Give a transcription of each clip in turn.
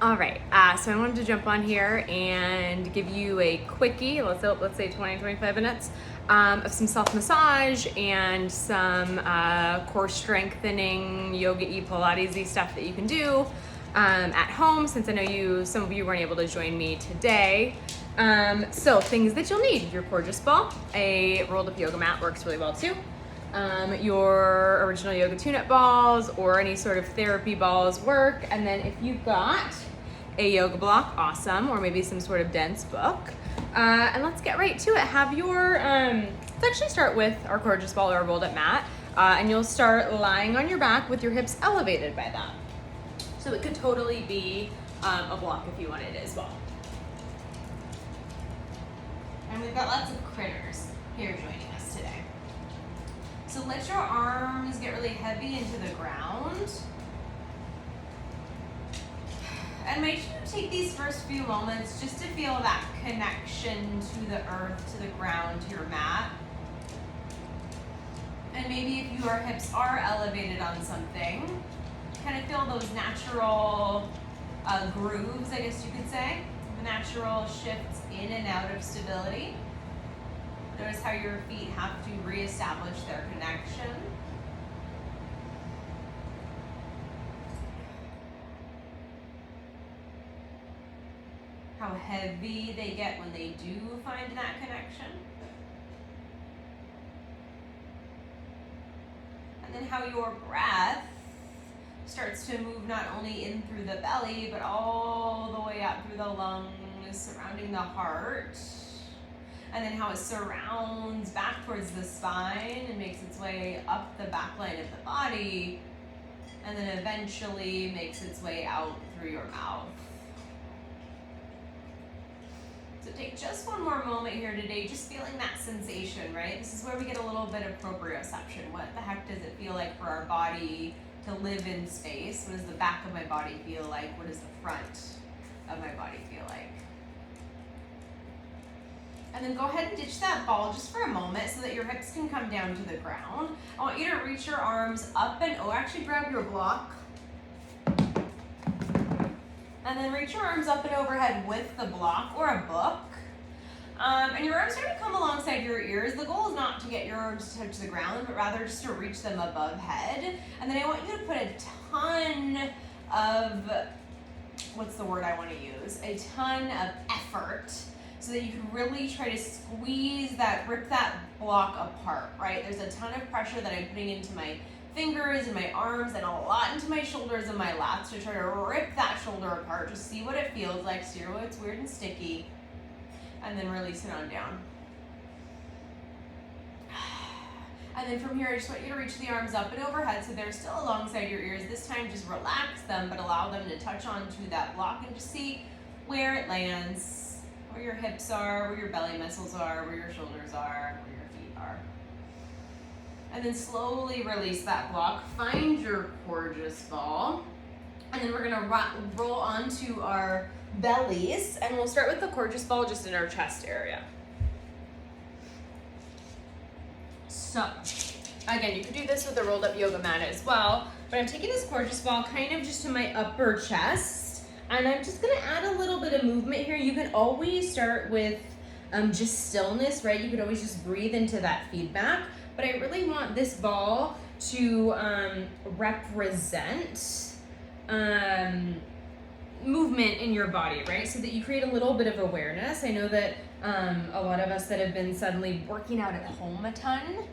All right, so I wanted to jump on here and give you a quickie, let's say 20, 25 minutes of some self-massage and some core strengthening, yoga-y, Pilates-y stuff that you can do at home, since I know some of you weren't able to join me today. So things that you'll need: your Gorgeous ball, a rolled up yoga mat works really well too. Your original yoga tune-up balls or any sort of therapy balls work. And then if you've got a yoga block, awesome, or maybe some sort of dense book. And let's get right to it. Let's actually start with our Gorgeous ball or a rolled up mat. And you'll start lying on your back with your hips elevated by that. So it could totally be a block if you wanted it as well. And we've got lots of critters here joining us today. So let your arms get really heavy into the ground. And make sure to take these first few moments just to feel that connection to the earth, to the ground, to your mat. And maybe if your hips are elevated on something, kind of feel those natural grooves, I guess you could say, the natural shifts in and out of stability. Notice how your feet have to reestablish their connection. How heavy they get when they do find that connection. And then how your breath starts to move not only in through the belly, but all the way up through the lungs, surrounding the heart. And then how it surrounds back towards the spine and makes its way up the back line of the body, and then eventually makes its way out through your mouth. So take just one more moment here today, just feeling that sensation, right? This is where we get a little bit of proprioception. What the heck does it feel like for our body to live in space? What does the back of my body feel like? What does the front of my body feel like? And then go ahead and ditch that ball just for a moment so that your hips can come down to the ground. I want you to reach your arms up and actually grab your block. And then reach your arms up and overhead with the block or a book. And your arms are going to come alongside your ears. The goal is not to get your arms to touch the ground, but rather just to reach them above head. And then I want you to put a ton of, what's the word I want to use? A ton of effort, so that you can really try to squeeze that, rip that block apart, right? There's a ton of pressure that I'm putting into my fingers and my arms and a lot into my shoulders and my lats to try to rip that shoulder apart. Just see what it feels like, see what it's weird and sticky, and then release it on down. And then from here, I just want you to reach the arms up and overhead so they're still alongside your ears. This time, just relax them, but allow them to touch onto that block and just see where it lands. Where your hips are, where your belly muscles are, where your shoulders are, where your feet are. And then slowly release that block. Find your Gorgeous ball. And then we're gonna roll onto our bellies. And we'll start with the Gorgeous ball just in our chest area. So, again, you could do this with a rolled up yoga mat as well. But I'm taking this Gorgeous ball kind of just to my upper chest. And I'm just gonna add a little bit of movement here. You can always start with just stillness, right? You could always just breathe into that feedback. But I really want this ball to represent movement in your body, right? So that you create a little bit of awareness. I know that a lot of us that have been suddenly working out at home a ton,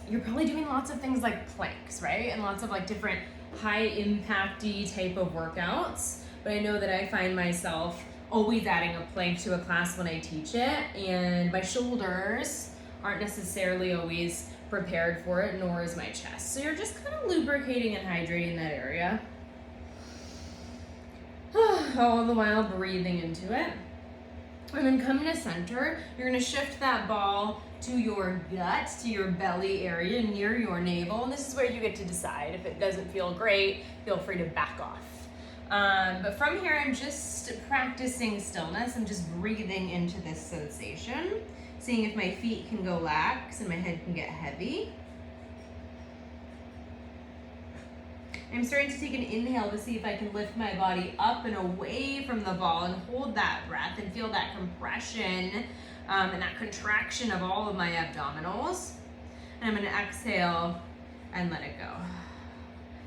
you're probably doing lots of things like planks, right? And lots of like different high impacty type of workouts. But I know that I find myself always adding a plank to a class when I teach it, and my shoulders aren't necessarily always prepared for it, nor is my chest. So you're just kind of lubricating and hydrating that area. All the while breathing into it. And then coming to center, you're gonna shift that ball to your gut, to your belly area near your navel. And this is where you get to decide. If it doesn't feel great, feel free to back off. But from here, I'm just practicing stillness. I'm just breathing into this sensation, seeing if my feet can go lax and my head can get heavy. I'm starting to take an inhale to see if I can lift my body up and away from the ball and hold that breath and feel that compression and that contraction of all of my abdominals. And I'm gonna exhale and let it go.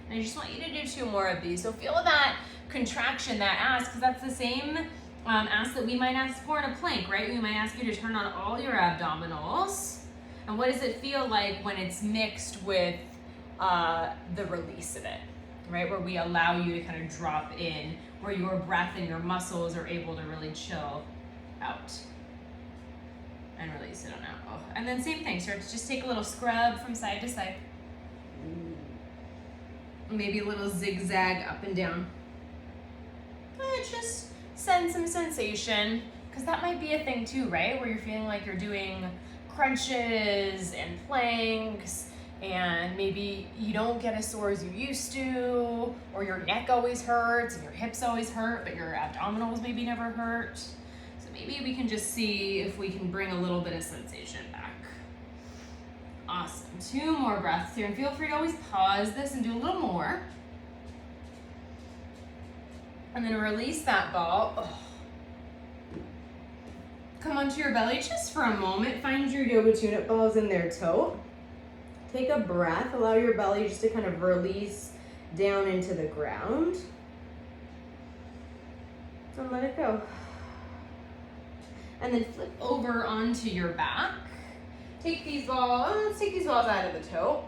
And I just want you to do 2 more of these. So feel that contraction, that ask, because that's the same ask that we might ask for in a plank, right? We might ask you to turn on all your abdominals. And what does it feel like when it's mixed with the release of it, right? Where we allow you to kind of drop in, where your breath and your muscles are able to really chill out and release it on out. Oh. And then same thing, start to just take a little scrub from side to side. Maybe a little zigzag up and down. Just send some sensation, because that might be a thing too, right? Where you're feeling like you're doing crunches and planks, and maybe you don't get as sore as you used to, or your neck always hurts and your hips always hurt, but your abdominals maybe never hurt. So maybe we can just see if we can bring a little bit of sensation back. Awesome. 2 more breaths here, and feel free to always pause this and do a little more. And then release that ball. Oh. Come onto your belly just for a moment. Find your yoga tune-up balls in their toe. Take a breath. Allow your belly just to kind of release down into the ground. And let it go. And then flip over onto your back. Take these balls, let's take these balls out of the toe.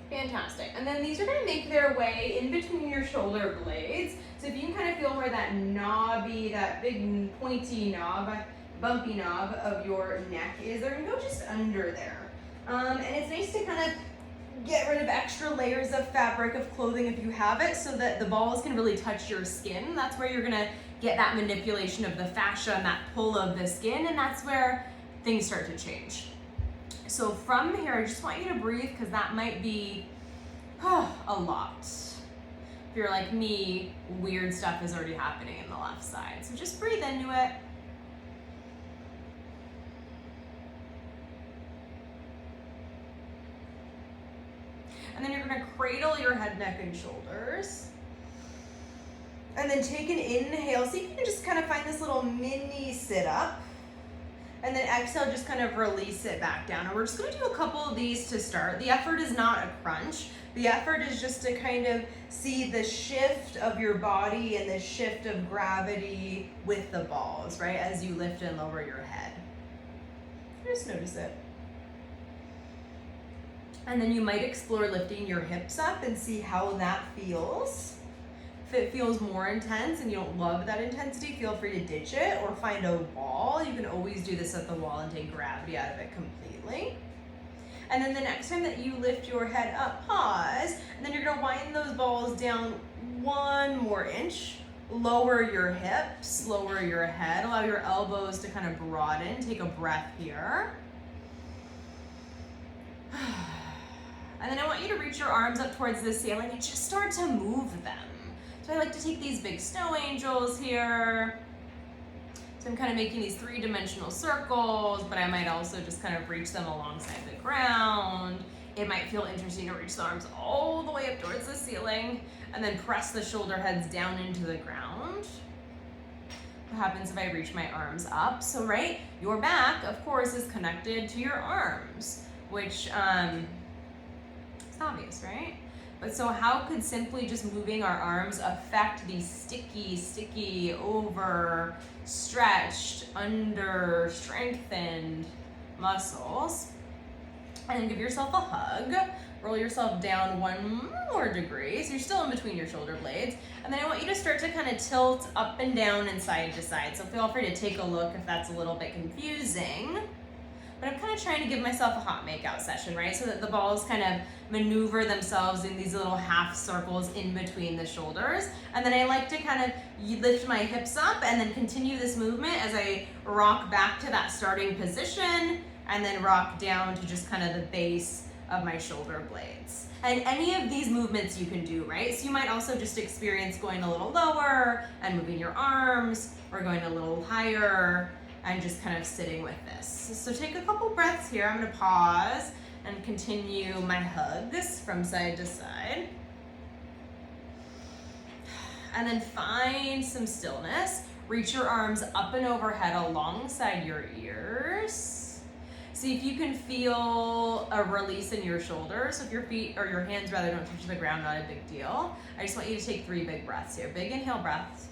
Fantastic. And then these are going to make their way in between your shoulder blades. So if you can kind of feel where that knobby, that big pointy knob, bumpy knob of your neck is, they're going to go just under there. And it's nice to kind of get rid of extra layers of fabric, of clothing if you have it, so that the balls can really touch your skin. That's where you're going to get that manipulation of the fascia and that pull of the skin, and that's where things start to change. So from here, I just want you to breathe, because that might be a lot. If you're like me, weird stuff is already happening in the left side. So just breathe into it. And then you're gonna cradle your head, neck, and shoulders. And then take an inhale. So you can just kind of find this little mini sit up. And then exhale, just kind of release it back down. And we're just gonna do a couple of these to start. The effort is not a crunch. The effort is just to kind of see the shift of your body and the shift of gravity with the balls, right? As you lift and lower your head. Just notice it. And then you might explore lifting your hips up and see how that feels. If it feels more intense and you don't love that intensity, feel free to ditch it or find a wall. You can always do this at the wall and take gravity out of it completely. And then the next time that you lift your head up, pause, and then you're gonna wind those balls down 1 more inch. Lower your hips, lower your head, allow your elbows to kind of broaden. Take a breath here. And then I want you to reach your arms up towards the ceiling and just start to move them. So I like to take these big snow angels here. So I'm kind of making these 3-dimensional circles, but I might also just kind of reach them alongside the ground. It might feel interesting to reach the arms all the way up towards the ceiling and then press the shoulder heads down into the ground. What happens if I reach my arms up? So right, your back, of course, is connected to your arms, which it's obvious, right? But so how could simply just moving our arms affect these sticky, over stretched, under strengthened muscles? And then give yourself a hug. Roll yourself down 1 more degree. So you're still in between your shoulder blades. And then I want you to start to kind of tilt up and down and side to side. So feel free to take a look if that's a little bit confusing. But I'm kind of trying to give myself a hot makeout session, right? So that the balls kind of maneuver themselves in these little half circles in between the shoulders. And then I like to kind of lift my hips up and then continue this movement as I rock back to that starting position and then rock down to just kind of the base of my shoulder blades. And any of these movements you can do, right? So you might also just experience going a little lower and moving your arms, or going a little higher and just kind of sitting with this. So take a couple breaths here. I'm gonna pause and continue my hugs from side to side. And then find some stillness. Reach your arms up and overhead alongside your ears. See if you can feel a release in your shoulders. So if your feet, or your hands rather, don't touch the ground, not a big deal. I just want you to take 3 big breaths here. Big inhale breaths.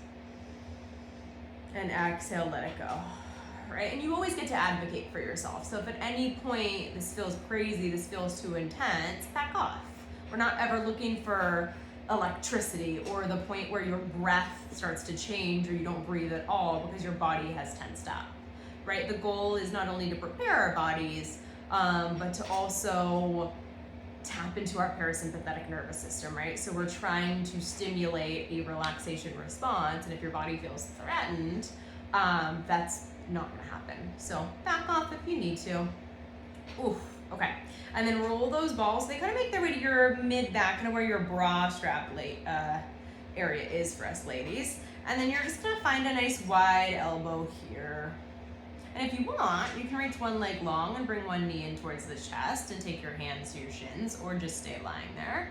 And exhale, let it go. Right? And you always get to advocate for yourself. So if at any point this feels crazy, this feels too intense, back off. We're not ever looking for electricity or the point where your breath starts to change or you don't breathe at all because your body has tensed up. Right? The goal is not only to prepare our bodies, but to also tap into our parasympathetic nervous system, right? So we're trying to stimulate a relaxation response, and if your body feels threatened, that's not gonna happen. So back off if you need to. Oof, okay. And then roll those balls. They kind of make their way to your mid-back, kind of where your bra strap area is for us ladies. And then you're just gonna find a nice wide elbow here. And if you want, you can reach one leg long and bring one knee in towards the chest and take your hands to your shins, or just stay lying there.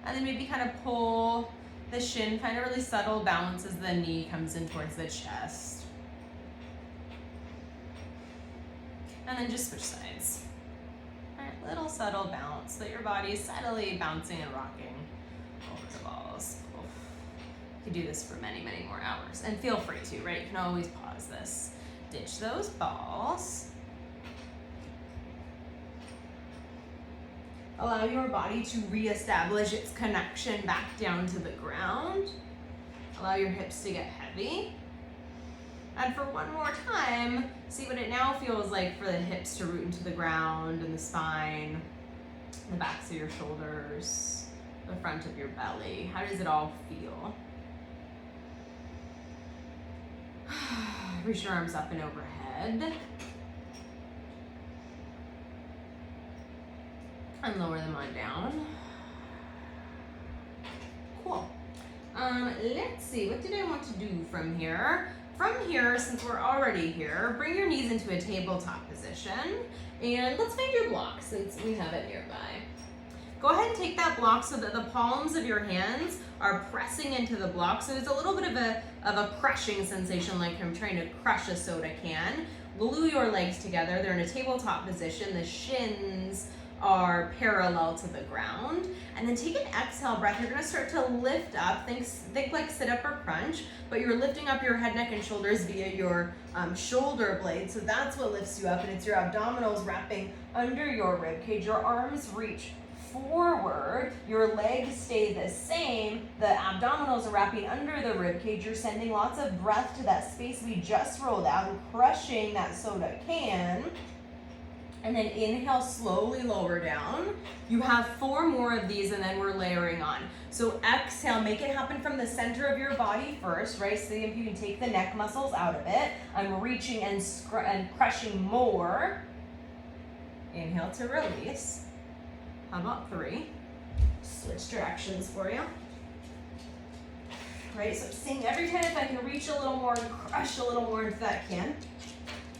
And then maybe kind of pull the shin, kind of really subtle bounce as the knee comes in towards the chest. And then just switch sides. All right, little subtle bounce, let your body is subtly bouncing and rocking over the balls. Oof. You can do this for many, many more hours. And feel free to, right? You can always pause this. Ditch those balls. Allow your body to reestablish its connection back down to the ground. Allow your hips to get heavy. And for one more time, see what it now feels like for the hips to root into the ground and the spine, the backs of your shoulders, the front of your belly. How does it all feel? Reach your arms up and overhead. And lower them on down. Cool. Let's see, what did I want to do from here? From here, since we're already here, bring your knees into a tabletop position. And let's find your block since we have it nearby. Go ahead and take that block so that the palms of your hands are pressing into the block. So there's a little bit of a crushing sensation, like I'm trying to crush a soda can. Glue your legs together. They're in a tabletop position. The shins are parallel to the ground. And then take an exhale breath. You're gonna start to lift up. Think like sit up or crunch, but you're lifting up your head, neck, and shoulders via your shoulder blades. So that's what lifts you up, and it's your abdominals wrapping under your rib cage. Your arms reach forward, your legs stay the same, the abdominals are wrapping under the rib cage. You're sending lots of breath to that space we just rolled out and crushing that soda can. And then inhale, slowly lower down. You have 4 more of these, and then we're layering on. So exhale, make it happen from the center of your body first, right? See if you can take the neck muscles out of it. I'm reaching and crushing more. Inhale to release. How about 3? Switch directions for you. Right, so I'm seeing every time if I can reach a little more and crush a little more into that can.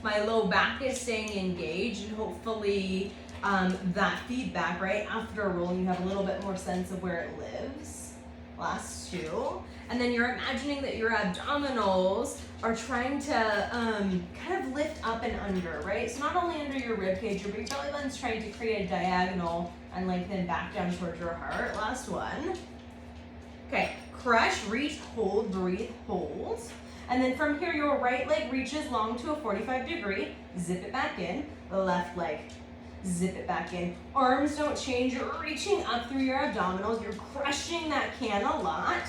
My low back is staying engaged, and hopefully that feedback, right, after a roll, you have a little bit more sense of where it lives. Last 2. And then you're imagining that your abdominals are trying to kind of lift up and under, right? So not only under your rib cage, your big belly button's trying to create a diagonal and lengthen back down towards your heart. Last 1. Okay, crush, reach, hold, breathe, hold. And then from here, your right leg reaches long to a 45 degree. Zip it back in. The left leg, zip it back in. Arms don't change. You're reaching up through your abdominals. You're crushing that can a lot.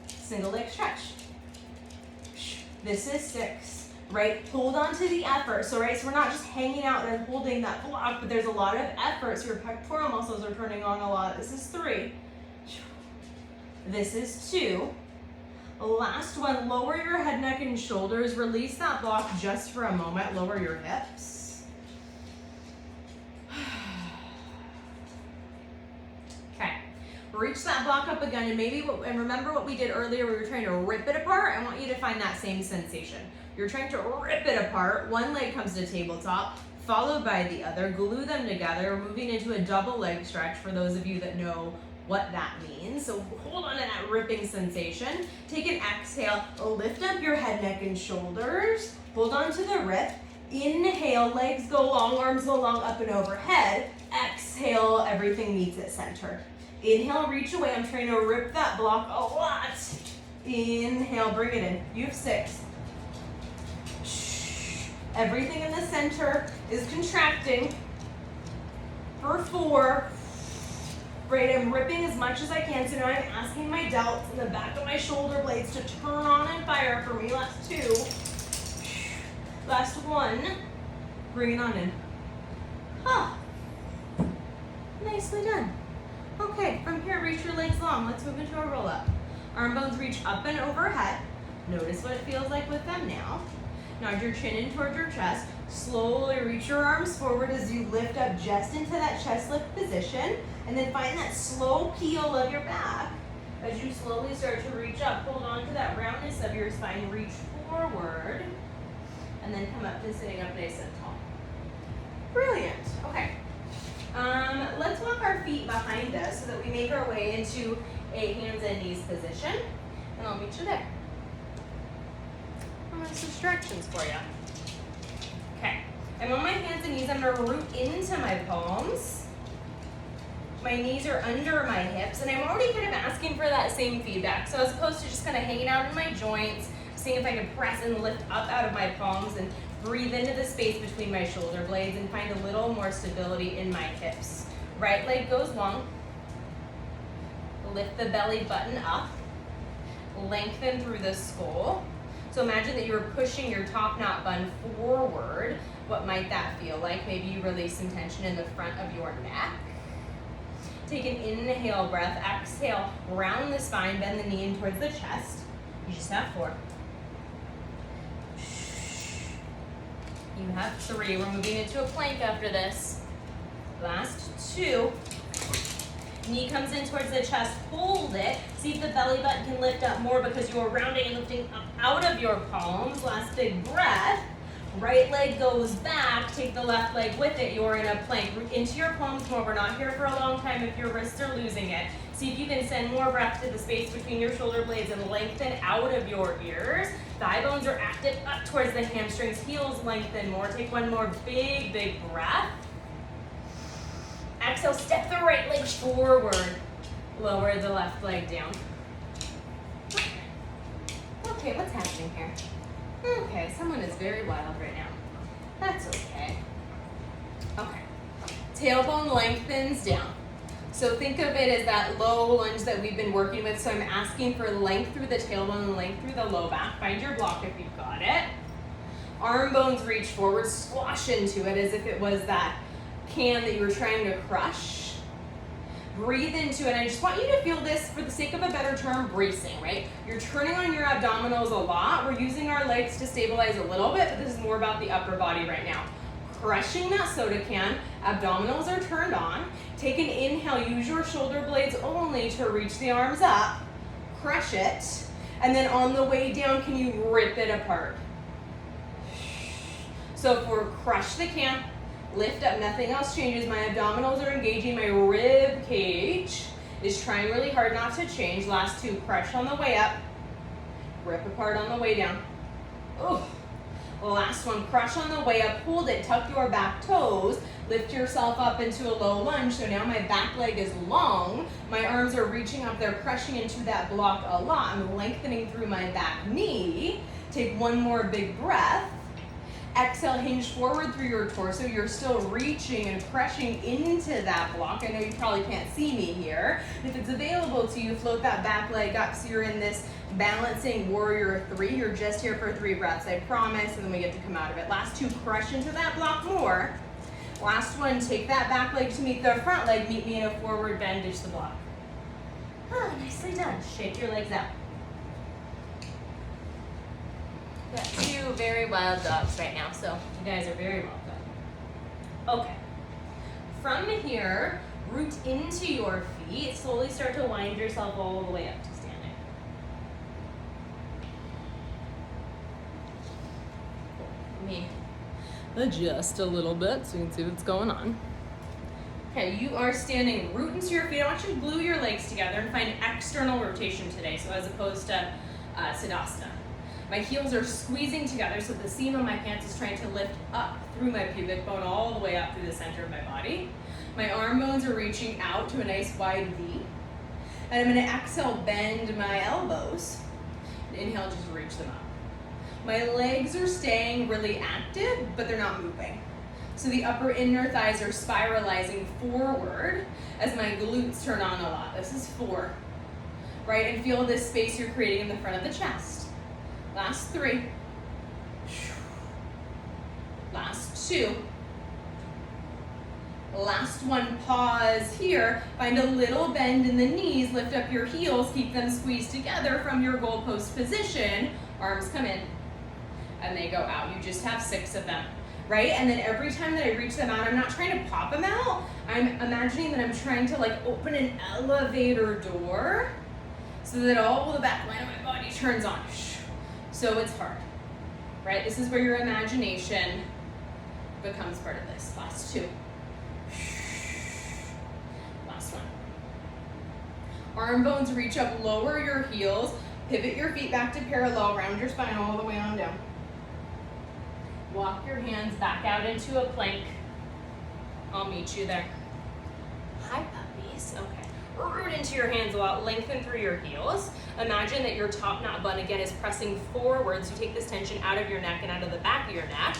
Single leg stretch. This is 6, right? Hold on to the effort. So, right, so we're not just hanging out and holding that block, but there's a lot of effort. So your pectoral muscles are turning on a lot. This is 3. This is 2. Last one, lower your head, neck, and shoulders. Release that block just for a moment. Lower your hips. Okay, reach that block up again, and remember what we did earlier, we were trying to rip it apart. I want you to find that same sensation. You're trying to rip it apart. One leg comes to tabletop, followed by the other. Glue them together, moving into a double leg stretch for those of you that know what that means. So hold on to that ripping sensation. Take an exhale, lift up your head, neck, and shoulders. Hold on to the rip. Inhale, legs go long, arms go long, up and overhead. Exhale, everything meets at center. Inhale, reach away. I'm trying to rip that block a lot. Inhale, bring it in. You have 6. Everything in the center is contracting. For 4. Great, I'm ripping as much as I can. So now I'm asking my delts and the back of my shoulder blades to turn on and fire for me. Last 2. Last 1. Bring it on in. Nicely done. Okay, from here, reach your legs long. Let's move into a roll up. Arm bones reach up and overhead. Notice what it feels like with them now. Nod your chin in towards your chest. Slowly reach your arms forward as you lift up just into that chest lift position. And then find that slow peel of your back. As you slowly start to reach up, hold on to that roundness of your spine. Reach forward. And then come up to sitting up nice and tall. Brilliant. Okay. Let's walk our feet behind us so that we make our way into a hands and knees position. And I'll meet you there. I'm going to have some directions for you. Okay. I'm on my hands and knees. I'm going to root into my palms. My knees are under my hips. And I'm already kind of asking for that same feedback. So as opposed to just kind of hanging out in my joints, seeing if I can press and lift up out of my palms and breathe into the space between my shoulder blades and find a little more stability in my hips. Right leg goes long. Lift the belly button up. Lengthen through the skull. So imagine that you were pushing your top knot bun forward. What might that feel like? Maybe you release some tension in the front of your neck. Take an inhale breath. Exhale, round the spine, bend the knee in towards the chest. You just have 4. You have 3. We're moving into a plank after this. Last 2. Knee comes in towards the chest. Hold it. See if the belly button can lift up more because you are rounding and lifting up out of your palms. Last big breath. Right leg goes back. Take the left leg with it. You're in a plank. Root into your palms more. We're not here for a long time if your wrists are losing it. See if you can send more breath to the space between your shoulder blades and lengthen out of your ears. Thigh bones are active up towards the hamstrings. Heels lengthen more. Take one more big, big breath. Exhale, step the right leg forward. Lower the left leg down. Okay, what's happening here? Okay, someone is very wild right now. That's okay. Okay. Tailbone lengthens down. So think of it as that low lunge that we've been working with. So I'm asking for length through the tailbone and length through the low back. Find your block if you've got it. Arm bones reach forward, squash into it as if it was that can that you were trying to crush. Breathe into it. I just want you to feel this, for the sake of a better term, bracing, right? You're turning on your abdominals a lot. We're using our legs to stabilize a little bit, but this is more about the upper body right now. Crushing that soda can. Abdominals are turned on. Take an inhale. Use your shoulder blades only to reach the arms up. Crush it. And then on the way down, can you rip it apart? So if we're crush the can, lift up, nothing else changes. My abdominals are engaging. My rib cage is trying really hard not to change. Last 2, crush on the way up. Rip apart on the way down. Oh. Last one, crush on the way up. Hold it. Tuck your back toes. Lift yourself up into a low lunge. So now my back leg is long. My arms are reaching up. They're crushing into that block a lot. I'm lengthening through my back knee. Take one more big breath. Exhale, hinge forward through your torso. You're still reaching and crushing into that block. I know you probably can't see me here. If it's available to you, float that back leg up so you're in this balancing warrior 3. You're just here for 3 breaths, I promise, and then we get to come out of it. Last 2, crush into that block more. Last one, take that back leg to meet the front leg. Meet me in a forward bend, ditch the block. Nicely done. Shake your legs out. Got 2 very wild dogs right now, so you guys are very welcome. Okay. From here, root into your feet. Slowly start to wind yourself all the way up to standing. adjust a little bit so you can see what's going on. Okay, you are standing root into your feet. I want you to glue your legs together and find external rotation today, so as opposed to Siddhasana. My heels are squeezing together, so the seam of my pants is trying to lift up through my pubic bone all the way up through the center of my body. My arm bones are reaching out to a nice wide V. And I'm gonna exhale, bend my elbows. And inhale, just reach them up. My legs are staying really active, but they're not moving. So the upper inner thighs are spiralizing forward as my glutes turn on a lot. This is 4, right? And feel this space you're creating in the front of the chest. Last 3. Last 2. Last 1, pause here. Find a little bend in the knees, lift up your heels, keep them squeezed together from your goalpost position. Arms come in and they go out. You just have 6 of them, right? And then every time that I reach them out, I'm not trying to pop them out. I'm imagining that I'm trying to like open an elevator door so that all the back line of my body turns on. So it's hard, right? This is where your imagination becomes part of this. Last 2. Last 1. Arm bones reach up, lower your heels, pivot your feet back to parallel, round your spine all the way on down. Walk your hands back out into a plank. I'll meet you there. Hi, puppies. Okay. Root into your hands a lot, lengthen through your heels. Imagine that your top knot bun again is pressing forward, so take this tension out of your neck and out of the back of your neck,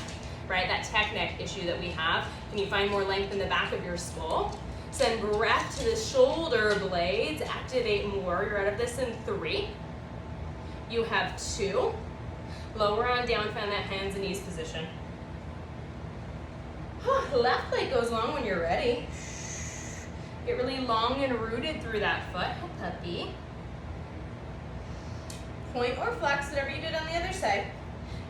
right? That tech neck issue that we have. Can you find more length in the back of your skull? Send breath to the shoulder blades, activate more. You're out of this in 3. You have 2. Lower on down, find that hands and knees position. Left leg goes long when you're ready. Get really long and rooted through that foot. Puppy. Point or flex, whatever you did on the other side,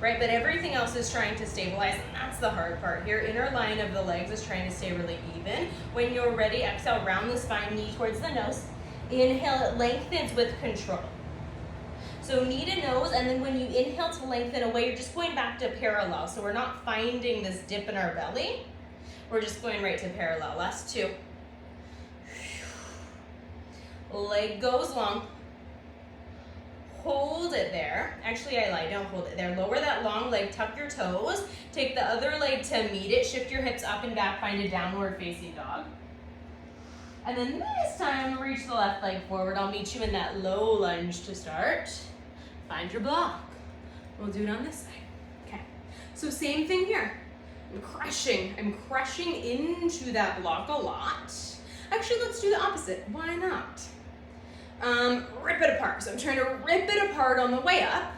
right? But everything else is trying to stabilize, and that's the hard part here. Inner line of the legs is trying to stay really even. When you're ready, exhale, round the spine, knee towards the nose. Inhale, it lengthens with control. So knee to nose, and then when you inhale to lengthen away, you're just going back to parallel. So we're not finding this dip in our belly. We're just going right to parallel. Last 2. Leg goes long. Hold it there. Actually, I lied, don't hold it there. Lower that long leg, tuck your toes. Take the other leg to meet it. Shift your hips up and back, find a downward facing dog. And then this time, reach the left leg forward. I'll meet you in that low lunge to start. Find your block. We'll do it on this side. Okay. So same thing here. I'm crushing into that block a lot. Actually, let's do the opposite. Why not? Rip it apart. So I'm trying to rip it apart on the way up.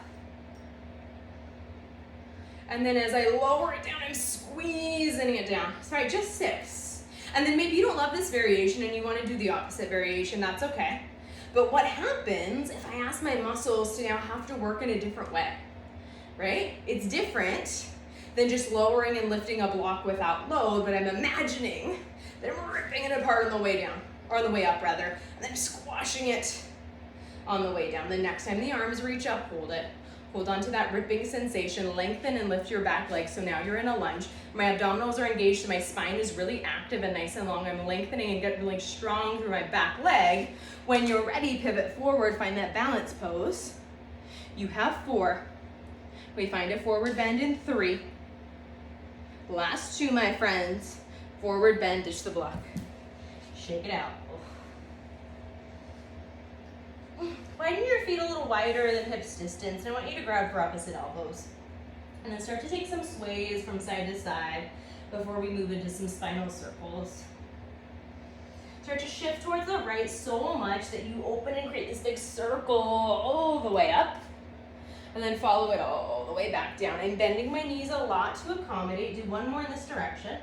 And then as I lower it down, I'm squeezing it down. Sorry, just 6. And then maybe you don't love this variation and you want to do the opposite variation, that's okay. But what happens if I ask my muscles to now have to work in a different way, right? It's different than just lowering and lifting a block without load, but I'm imagining that I'm ripping it apart on the way down, or on the way up rather, and then squashing it on the way down. The next time the arms reach up, hold it. Hold on to that ripping sensation, lengthen and lift your back leg. So now you're in a lunge. My abdominals are engaged, so my spine is really active and nice and long. I'm lengthening and getting really strong through my back leg. When you're ready, pivot forward, find that balance pose. You have 4. We find a forward bend in 3. Last 2, my friends. Forward bend, ditch the block. Shake it out. Widen your feet a little wider than hips distance. I want you to grab for opposite elbows. And then start to take some sways from side to side before we move into some spinal circles. Start to shift towards the right so much that you open and create this big circle all the way up. And then follow it all the way back down. I'm bending my knees a lot to accommodate. Do one more in this direction.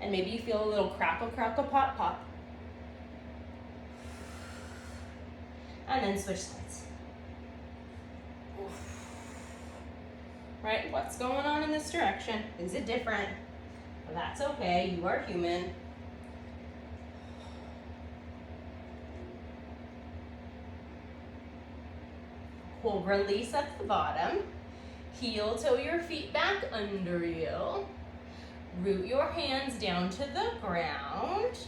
And maybe you feel a little crackle, crackle, pop, pop. And then switch sides. Right, what's going on in this direction? Is it different? Well, that's okay, you are human. Hold, release at the bottom. Heel toe your feet back under you. Root your hands down to the ground.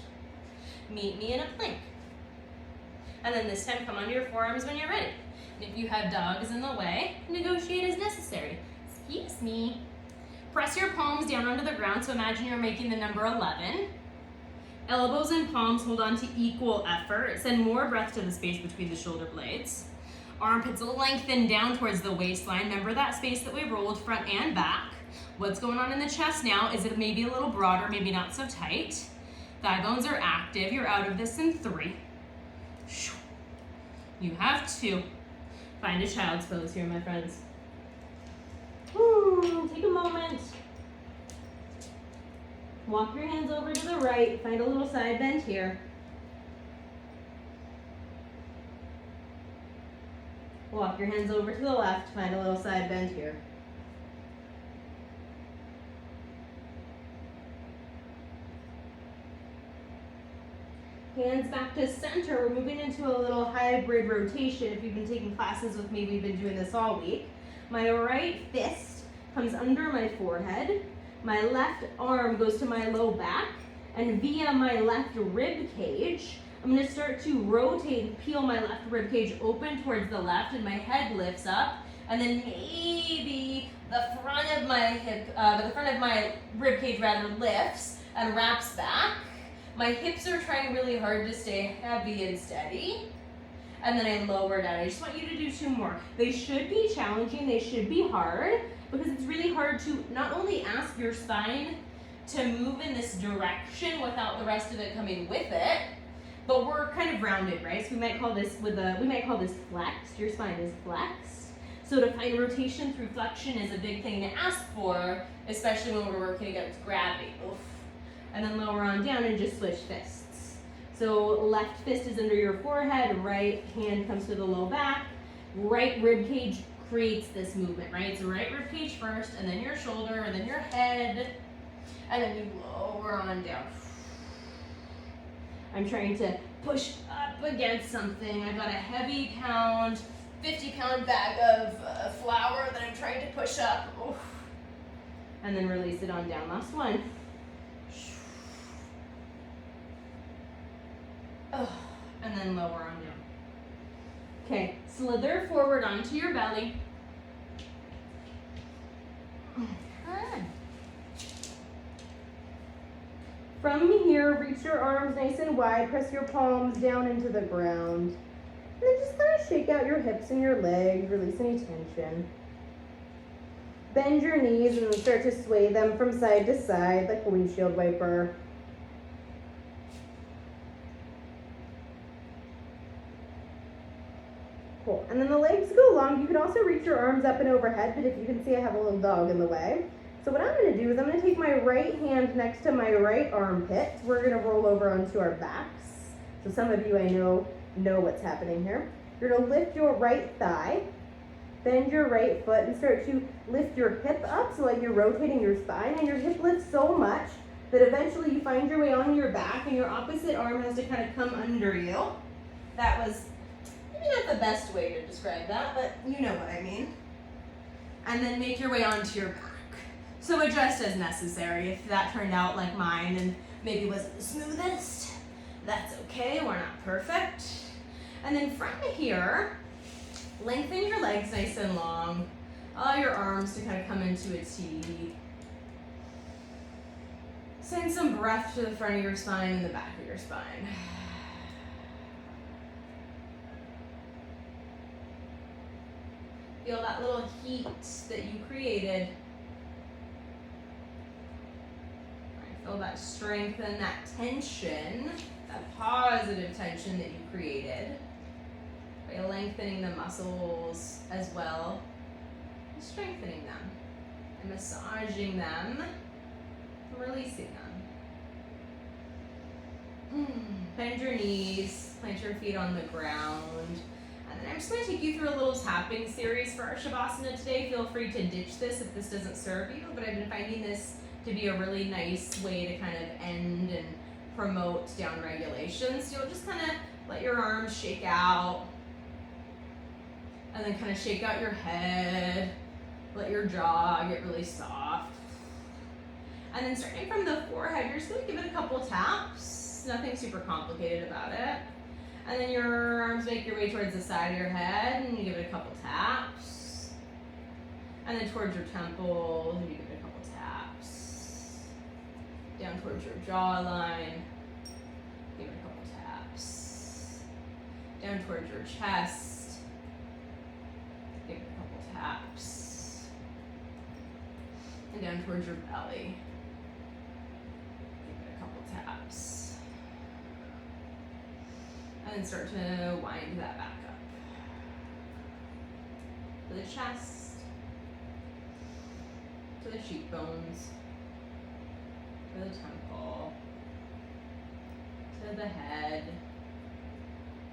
Meet me in a plank. And then this time come onto your forearms when you're ready. And if you have dogs in the way, negotiate as necessary. Excuse me. Press your palms down onto the ground, so imagine you're making the number 11. Elbows and palms hold on to equal effort. Send more breath to the space between the shoulder blades. Armpits lengthen down towards the waistline. Remember that space that we rolled front and back. What's going on in the chest now is it maybe a little broader, maybe not so tight. Thigh bones are active. You're out of this in 3. You have 2. Find a child's pose here, my friends. Take a moment. Walk your hands over to the right. Find a little side bend here. Walk your hands over to the left. Find a little side bend here. Hands back to center. We're moving into a little hybrid rotation. If you've been taking classes with me, we've been doing this all week. My right fist comes under my forehead. My left arm goes to my low back, and via my left rib cage, I'm going to start to rotate and peel my left rib cage open towards the left, and my head lifts up, and then maybe the front of my rib cage lifts and wraps back. My hips are trying really hard to stay heavy and steady. And then I lower down. I just want you to do 2 more. They should be challenging, they should be hard, because it's really hard to not only ask your spine to move in this direction without the rest of it coming with it, but we're kind of rounded, right? So we might call this flexed. Your spine is flexed. So to find rotation through flexion is a big thing to ask for, especially when we're working against gravity. Oof. And then lower on down and just switch fists. So left fist is under your forehead, right hand comes to the low back, right rib cage creates this movement, right? So right rib cage first, and then your shoulder, and then your head, and then you lower on down. I'm trying to push up against something. I've got a heavy pound, 50-pound bag of flour that I'm trying to push up. Oof. And then release it on down. Last one. And then lower on down. Okay, slither forward onto your belly. Good. From here, reach your arms nice and wide, press your palms down into the ground. And then just kind of shake out your hips and your legs, release any tension. Bend your knees and then start to sway them from side to side like a windshield wiper. Cool. And then the legs go long. You can also reach your arms up and overhead, but if you can see, I have a little dog in the way. So what I'm going to do is I'm going to take my right hand next to my right armpit. We're going to roll over onto our backs. So some of you I know what's happening here. You're going to lift your right thigh, bend your right foot, and start to lift your hip up so like you're rotating your spine, and your hip lifts so much that eventually you find your way on your back and your opposite arm has to kind of come under you. That was maybe not the best way to describe that, but you know what I mean. And then make your way onto your back. So adjust as necessary. If that turned out like mine and maybe wasn't the smoothest, that's okay, we're not perfect. And then from here, lengthen your legs nice and long. Allow your arms to kind of come into a T. Send some breath to the front of your spine and the back of your spine. Feel that little heat that you created. Feel that strength and that tension, that positive tension that you created by lengthening the muscles as well, and strengthening them, and massaging them, and releasing them. Bend your knees, plant your feet on the ground. And then I'm just going to take you through a little tapping series for our Shavasana today. Feel free to ditch this if this doesn't serve you, but I've been finding this to be a really nice way to kind of end and promote down regulation. So you'll just kind of let your arms shake out, and then kind of shake out your head, Let your jaw get really soft. And then starting from the forehead, you're just gonna give it a couple taps. Nothing super complicated about it. And then your arms make your way towards the side of your head and you give it a couple taps. And then towards your temples, and you give it a couple taps. Down towards your jawline, give it a couple taps. Down towards your chest, give it a couple taps. And down towards your belly, give it a couple taps. And then start to wind that back up. To the chest, to the cheekbones, to the temple, to the head,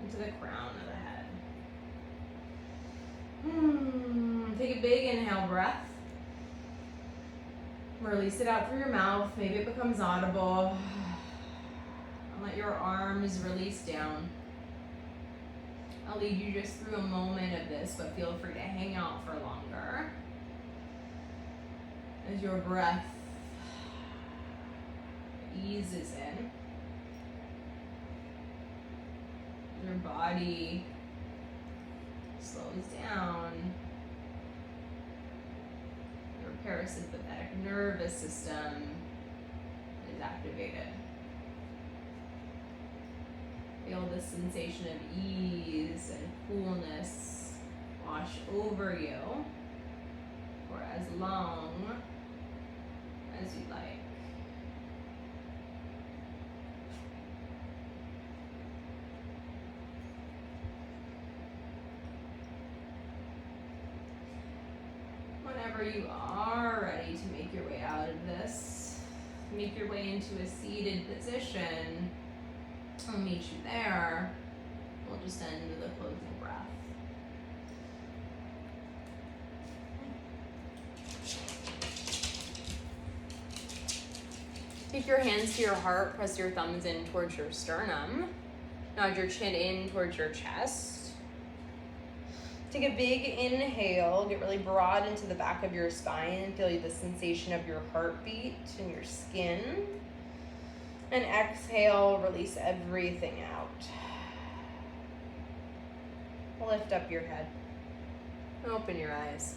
and to the crown of the head. Take a big inhale breath. Release it out through your mouth. Maybe it becomes audible. And let your arms release down. I'll lead you just through a moment of this, but feel free to hang out for longer. As your breath eases in, your body slows down, your parasympathetic nervous system is activated. Feel this sensation of ease and coolness wash over you for as long as you like. Whenever you are ready to make your way out of this, make your way into a seated position. I'll meet you there. We'll just end with a closing breath. Take your hands to your heart, press your thumbs in towards your sternum. Nod your chin in towards your chest. Take a big inhale, get really broad into the back of your spine. Feel the sensation of your heartbeat in your skin. And exhale, release everything out. Lift up your head. Open your eyes.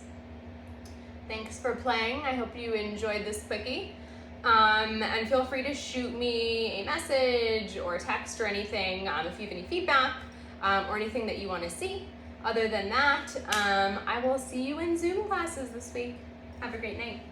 Thanks for playing. I hope you enjoyed this quickie. And feel free to shoot me a message or a text or anything if you have any feedback or anything that you want to see. Other than that, I will see you in Zoom classes this week. Have a great night.